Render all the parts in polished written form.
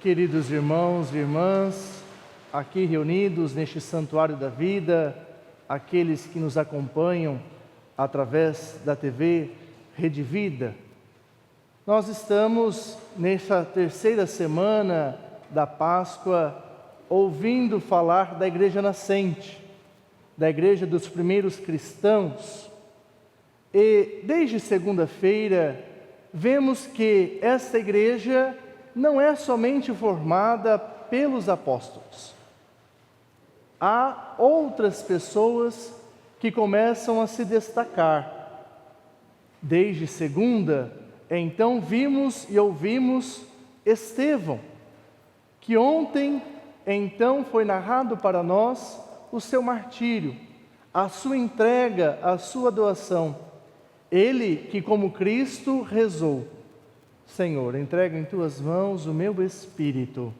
Queridos irmãos e irmãs, aqui reunidos neste Santuário da Vida, aqueles que nos acompanham através da TV Rede Vida, nós estamos nessa terceira semana da Páscoa ouvindo falar da Igreja nascente, da Igreja dos primeiros cristãos. E desde segunda-feira vemos que esta Igreja não é somente formada pelos apóstolos. Há outras pessoas que começam a se destacar. Desde segunda, então vimos e ouvimos Estevão, que ontem então foi narrado para nós o seu martírio, a sua entrega, a sua doação. Ele que como Cristo rezou: Senhor, entrego em tuas mãos o meu espírito.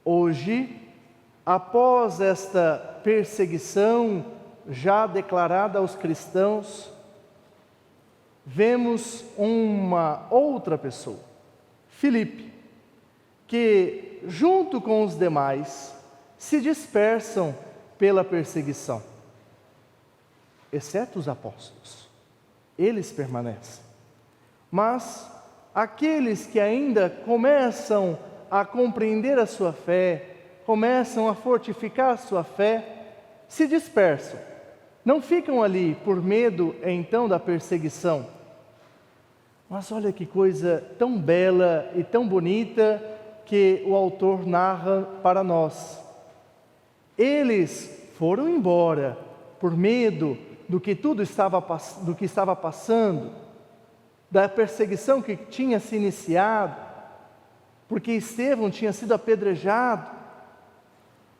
Hoje, após esta perseguição já declarada aos cristãos, vemos uma outra pessoa, Filipe, que junto com os demais se dispersam pela perseguição, exceto os apóstolos. Eles permanecem. Mas aqueles que ainda começam a compreender a sua fé, começam a fortificar a sua fé, se dispersam. Não ficam ali por medo então da perseguição. Mas olha que coisa tão bela e tão bonita que o autor narra para nós. Eles foram embora por medo do que estava passando, da perseguição que tinha se iniciado, porque Estevão tinha sido apedrejado.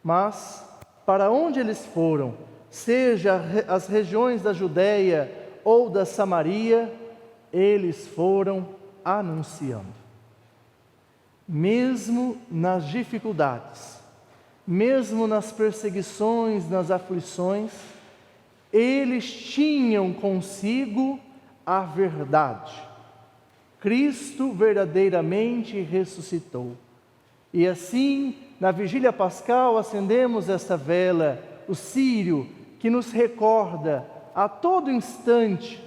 Mas para onde eles foram, seja as regiões da Judéia ou da Samaria, eles foram anunciando. Mesmo nas dificuldades, mesmo nas perseguições, nas aflições, eles tinham consigo a verdade. Cristo verdadeiramente ressuscitou. E assim, na vigília pascal, acendemos esta vela, o círio, que nos recorda a todo instante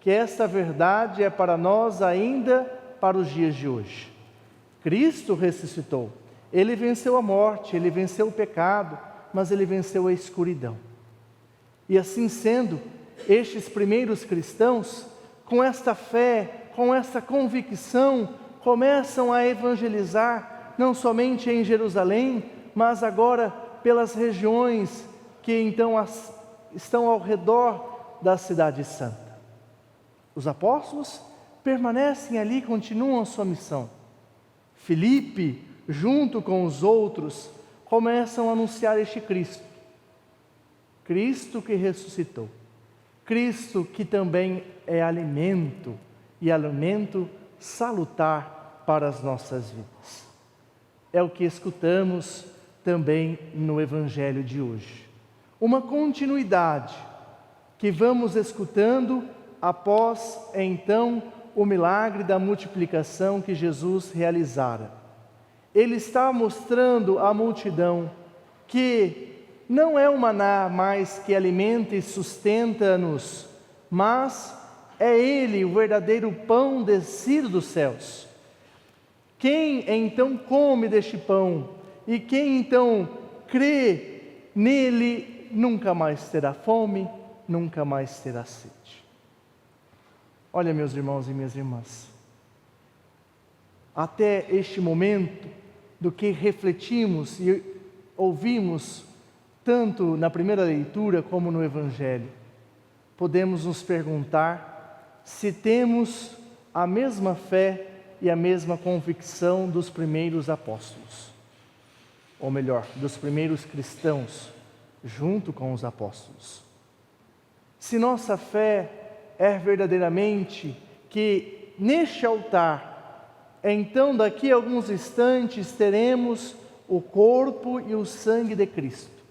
que esta verdade é para nós ainda para os dias de hoje. Cristo ressuscitou. Ele venceu a morte, ele venceu o pecado, mas ele venceu a escuridão. E assim sendo, estes primeiros cristãos, com esta fé, com essa convicção, começam a evangelizar, não somente em Jerusalém, mas agora pelas regiões que então estão ao redor da cidade santa. Os apóstolos permanecem ali, continuam a sua missão. Filipe, junto com os outros, começam a anunciar este Cristo. Cristo que ressuscitou. Cristo que também é alimento, e alimento salutar para as nossas vidas. É o que escutamos também no Evangelho de hoje. Uma continuidade que vamos escutando após então o milagre da multiplicação que Jesus realizara. Ele está mostrando à multidão que não é o maná mais que alimenta e sustenta-nos, mas é Ele o verdadeiro pão descido dos céus. Quem então come deste pão e quem então crê nele nunca mais terá fome, nunca mais terá sede. Olha, meus irmãos e minhas irmãs, até este momento do que refletimos e ouvimos tanto na primeira leitura como no Evangelho, podemos nos perguntar se temos a mesma fé e a mesma convicção dos primeiros apóstolos, ou melhor, dos primeiros cristãos, junto com os apóstolos. Se nossa fé é verdadeiramente que neste altar, então daqui a alguns instantes teremos o corpo e o sangue de Cristo,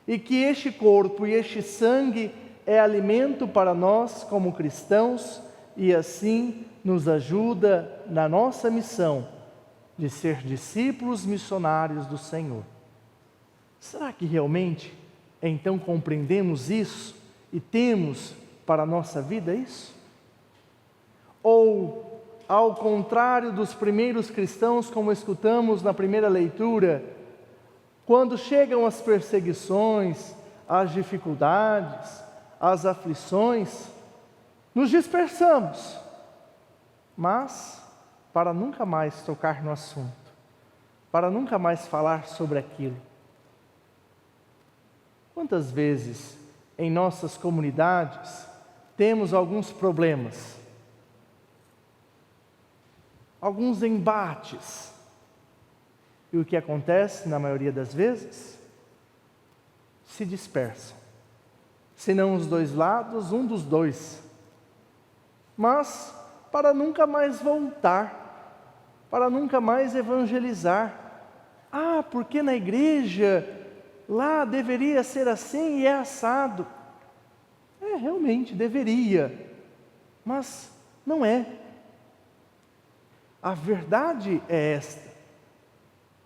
e que este corpo e este sangue é alimento para nós como cristãos, e assim nos ajuda na nossa missão de ser discípulos missionários do Senhor. Será que realmente, então, compreendemos isso e temos para a nossa vida isso? Ou, ao contrário dos primeiros cristãos, como escutamos na primeira leitura, quando chegam as perseguições, as dificuldades, as aflições, nos dispersamos, mas para nunca mais tocar no assunto, para nunca mais falar sobre aquilo. Quantas vezes em nossas comunidades temos alguns problemas, alguns embates, e o que acontece na maioria das vezes? Se dispersam, se não os dois lados, um dos dois, mas para nunca mais voltar, para nunca mais evangelizar. Ah, porque na igreja lá deveria ser assim e é assado. Realmente deveria, mas não é. A verdade é esta.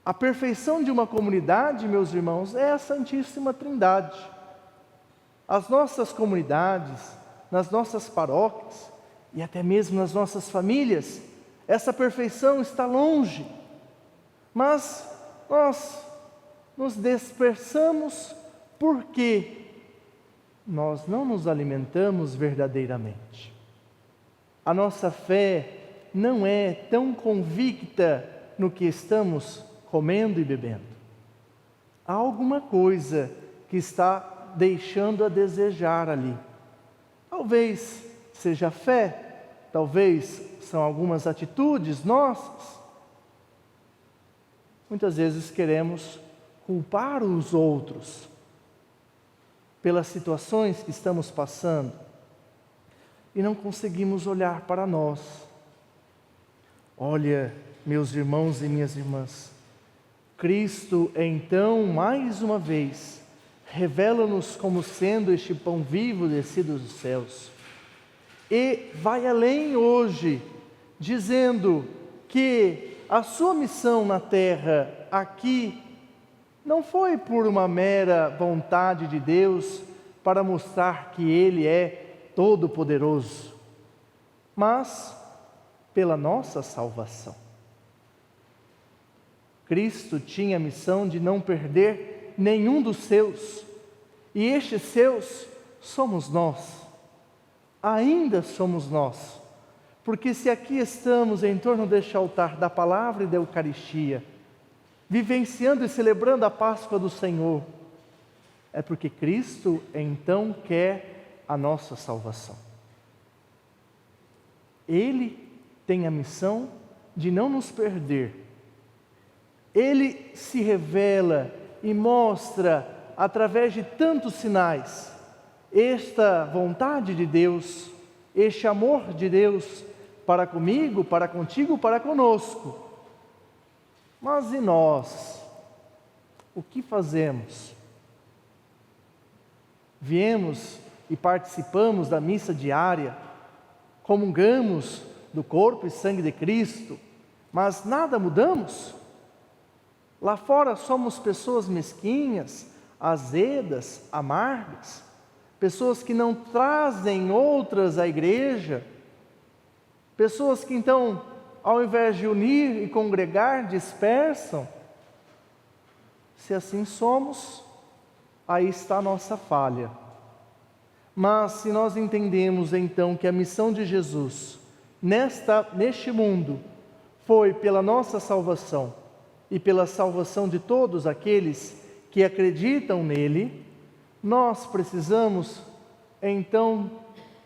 A perfeição de uma comunidade, meus irmãos, é a Santíssima Trindade. As nossas comunidades, nas nossas paróquias e até mesmo nas nossas famílias, essa perfeição está longe, mas nós nos dispersamos porque nós não nos alimentamos verdadeiramente. A nossa fé não é tão convicta no que estamos comendo e bebendo. Há alguma coisa que está deixando a desejar ali. Talvez seja a fé, talvez são algumas atitudes nossas. Muitas vezes queremos culpar os outros pelas situações que estamos passando e não conseguimos olhar para nós. Olha, meus irmãos e minhas irmãs, Cristo então, mais uma vez, revela-nos como sendo este pão vivo descido dos céus. E vai além hoje, dizendo que a sua missão na terra, aqui, não foi por uma mera vontade de Deus para mostrar que Ele é todo-poderoso, mas pela nossa salvação. Cristo tinha a missão de não perder nenhum dos seus, e estes seus somos nós, ainda somos nós, porque se aqui estamos em torno deste altar da palavra e da Eucaristia, vivenciando e celebrando a Páscoa do Senhor, é porque Cristo então quer a nossa salvação. Ele tem a missão de não nos perder. Ele se revela e mostra, através de tantos sinais, esta vontade de Deus, este amor de Deus para comigo, para contigo, para conosco. Mas e nós? O que fazemos? Viemos e participamos da missa diária, comungamos do corpo e sangue de Cristo, mas nada mudamos? Lá fora somos pessoas mesquinhas, azedas, amargas, pessoas que não trazem outras à igreja, pessoas que então, ao invés de unir e congregar, dispersam. Se assim somos, aí está a nossa falha. Mas se nós entendemos então que a missão de Jesus neste mundo foi pela nossa salvação e pela salvação de todos aqueles que acreditam nele, nós precisamos então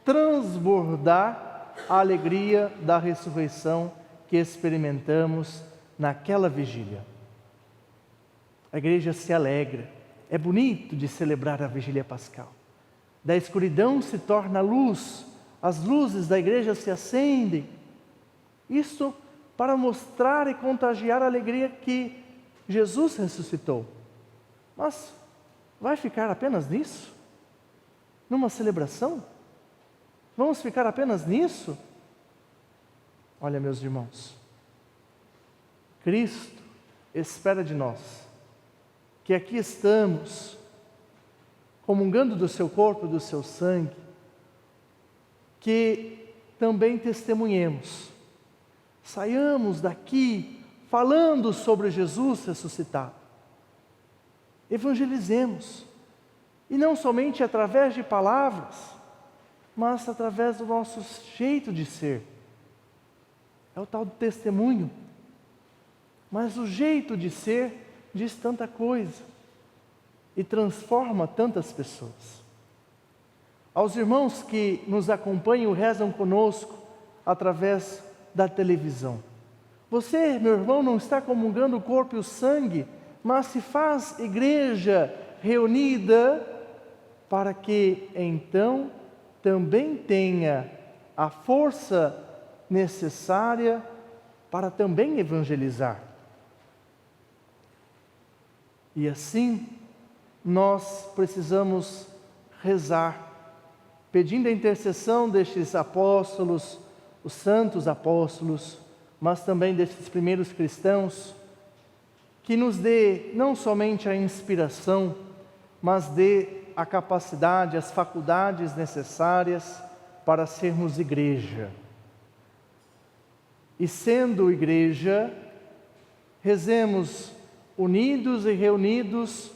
transbordar a alegria da ressurreição que experimentamos naquela vigília. A igreja se alegra, é bonito de celebrar a vigília pascal. Da escuridão se torna luz, as luzes da igreja se acendem. Isso para mostrar e contagiar a alegria que Jesus ressuscitou. Mas vai ficar apenas nisso? Numa celebração? Vamos ficar apenas nisso? Olha, meus irmãos, Cristo espera de nós que aqui estamos, comungando do seu corpo e do seu sangue, que também testemunhemos, saiamos daqui falando sobre Jesus ressuscitado, evangelizemos, e não somente através de palavras, mas através do nosso jeito de ser. É o tal do testemunho, mas o jeito de ser diz tanta coisa e transforma tantas pessoas. Aos irmãos que nos acompanham e rezam conosco através da televisão, você, meu irmão, não está comungando o corpo e o sangue, mas se faz igreja reunida para que então também tenha a força necessária para também evangelizar. E assim, nós precisamos rezar, pedindo a intercessão destes apóstolos, os santos apóstolos, mas também destes primeiros cristãos, que nos dê não somente a inspiração, mas dê a capacidade, as faculdades necessárias para sermos igreja. E sendo igreja, rezemos unidos e reunidos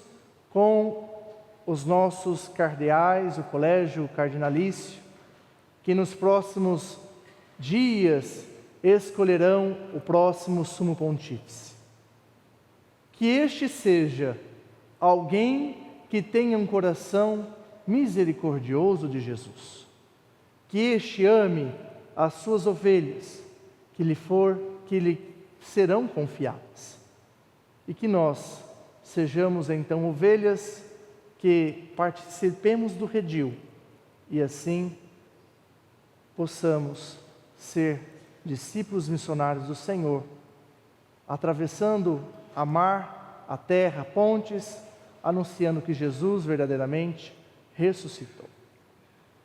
com os nossos cardeais, o colégio cardinalício, que nos próximos dias escolherão o próximo sumo pontífice. Que este seja alguém que tenha um coração misericordioso de Jesus, que este ame as suas ovelhas, que lhe serão confiadas, e que nós sejamos então ovelhas que participemos do redil e assim possamos ser discípulos missionários do Senhor, atravessando a mar, a terra, pontes, anunciando que Jesus verdadeiramente ressuscitou.